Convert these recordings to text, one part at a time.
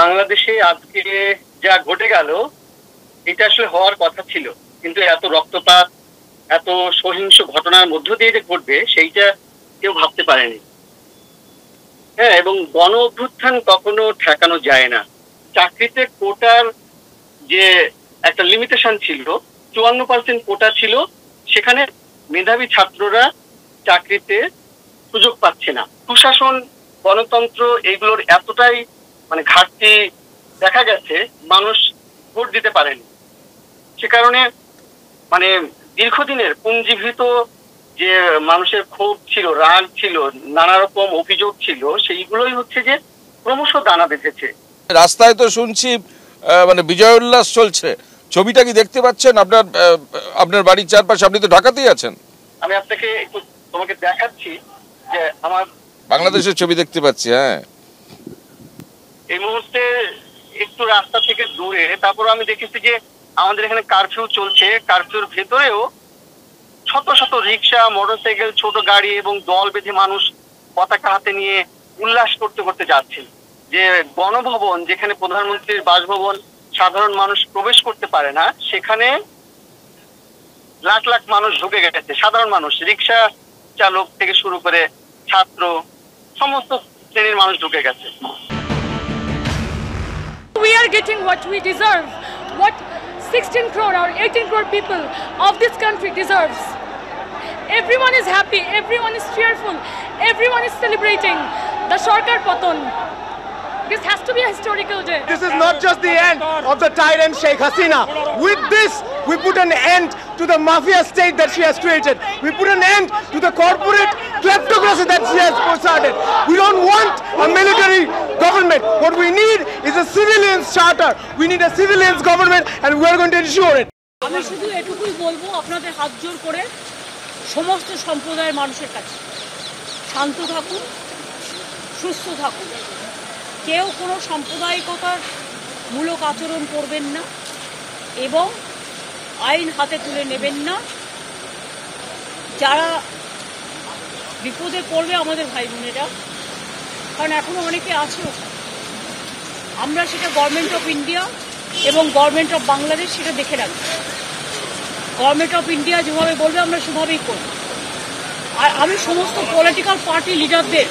বাংলাদেশে আজকে যা ঘটে গেল এটা আসলে হওয়ার কথা ছিল, কিন্তু এত রক্তপাত, এত সহিংস ঘটনার মধ্য দিয়ে যে ঘটবে সেইটা কেউ ভাবতে পারেনি। হ্যাঁ, এবং গণ অভ্যুত্থান কখনো ঠেকানো যায় না। চাকরিতে কোটার যে একটা লিমিটেশন ছিল, 54% কোটা ছিল, সেখানে মেধাবী ছাত্ররা চাকরিতে সুযোগ পাচ্ছে না। প্রশাসন, গণতন্ত্র এগুলোর এতটাই ঘাটতি দেখা গেছে, মানুষ ভোট দিতে পারেনি। সে কারণে দীর্ঘদিনের পুঞ্জীভূত যে মানুষের ক্ষোভ ছিল, রাগ ছিল, নানা রকম অভিযোগ ছিল, সেইগুলোই হচ্ছে যে ক্রমশ দানা বেঁধেছে। রাস্তায় তো শুনছি বিজয় উল্লাস চলছে, ছবিটা কি দেখতে পাচ্ছেন? আপনার বাড়ির চারপাশে, আপনি তো ঢাকাতেই আছেন। আমি আপনাকে তোমাকে দেখাচ্ছি যে আমার বাংলাদেশের ছবি দেখতে পাচ্ছি। হ্যাঁ, এই মুহূর্তে একটু রাস্তা থেকে দূরে, তারপর আমি দেখেছি যে আমাদের এখানে কারফিউ চলছে। কারফিউর ভেতরেও শত শত রিক্সা, মোটরসাইকেল, ছোট গাড়ি এবং দল বেঁধে মানুষ পতাকা হাতে নিয়ে উল্লাস করতে করতে যাচ্ছেন। যে গণভবন, যেখানে প্রধানমন্ত্রীর বাসভবন সাধারণ মানুষ প্রবেশ করতে পারে না, সেখানে লাখ লাখ মানুষ ঢুকে গেছে। সাধারণ মানুষ, রিক্সা চালক থেকে শুরু করে ছাত্র, সমস্ত শ্রেণীর মানুষ ঢুকে গেছে। We are getting what we deserve, what 16 crore or 18 crore people of this country deserves. Everyone is happy, everyone is cheerful, everyone is celebrating the Sarkar Patan. This has to be a historical day. This is not just the end of the tyrant Sheikh Hasina. With this, we put an end to the mafia state that she has created. We put an end to the corporate kleptocracy that she has started. We don't want a military government. What we need is a civilians charter. We need a civilians government, and we are going to ensure it. আমি শুধু এটুকুই বলবো, আপনাদের হাত জোর করে সমস্ত সম্প্রদায়ের মানুষের কাছে, শান্ত থাকুন, সুস্থ থাকুন। কেউ কোনো সাম্প্রদায়িকতার মূলক আচরণ করবেন না এবং আইন হাতে তুলে নেবেন না। যারা বিপদে পড়বে আমাদের ভাই বোনেরা, কারণ এখনও অনেকে আছে, আমরা সেটা গভর্নমেন্ট অফ ইন্ডিয়া এবং গভর্নমেন্ট অফ বাংলাদেশ সেটা দেখে রাখবো। গভর্নমেন্ট অফ ইন্ডিয়া যেভাবে বলবে আমরা সেভাবেই করব। আর আমি সমস্ত পলিটিক্যাল পার্টি লিডারদের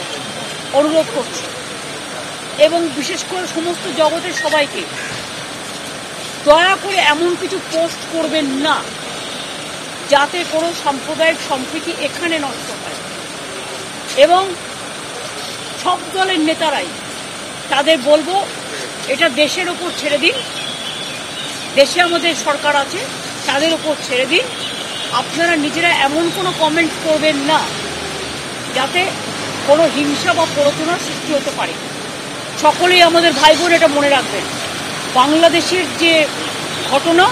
অনুরোধ করছি এবং বিশেষ করে সমস্ত জগতের সবাইকে, দয়া করে এমন কিছু পোস্ট করবেন না যাতে কোনো সাম্প্রদায়িক সম্প্রীতি এখানে নষ্ট হয়। এবং সব দলের নেতারাই তাদের বলবো, এটা দেশের ওপর ছেড়ে দিন, দেশে আমাদের সরকার আছে, তাদের ওপর ছেড়ে দিন। আপনারা নিজেরা এমন কোনো কমেন্ট করবেন না যাতে কোনো হিংসা বা প্ররোচনার সৃষ্টি হতে পারে। সকলেই আমাদের ভাই বোন এটা মনে রাখবেন, বাংলাদেশের যে ঘটনা,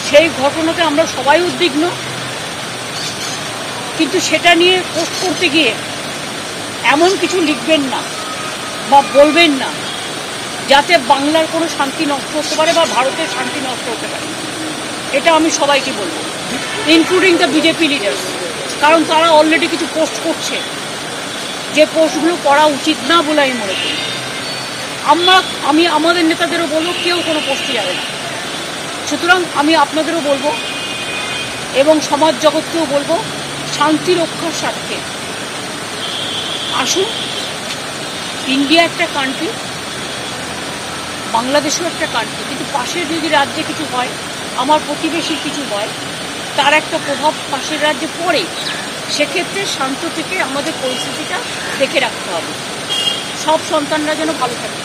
সেই ঘটনাতে আমরা সবাই উদ্বিগ্ন, কিন্তু সেটা নিয়ে পোস্ট করতে গিয়ে এমন কিছু লিখবেন না বা বলবেন না যাতে বাংলার কোনো শান্তি নষ্ট হতে পারে বা ভারতের শান্তি নষ্ট হতে পারে। এটা আমি সবাইকে বলবো, ইনক্লুডিং দ্য বিজেপি লিডার্স, কারণ তারা অলরেডি কিছু পোস্ট করছে যে পোস্টগুলো করা উচিত না বলে আমি মনে করি। আমি আমাদের নেতাদেরও বলবো, কেউ কোনো পোস্টে যাবে না। সুতরাং আমি আপনাদেরও বলবো এবং সমাজ জগৎকেও বলবো, শান্তি রক্ষার স্বার্থে আসুন। ইন্ডিয়া একটা কান্ট্রি, বাংলাদেশও একটা কান্ট্রি, কিন্তু পাশের যদি রাজ্যে কিছু হয়, আমার প্রতিবেশীর কিছু হয়, তার একটা প্রভাব পাশের রাজ্যে পড়ে। সেক্ষেত্রে শান্ত থেকে আমাদের পরিস্থিতিটা দেখে রাখতে হবে, সব সন্তানরা যেন ভালো থাকে।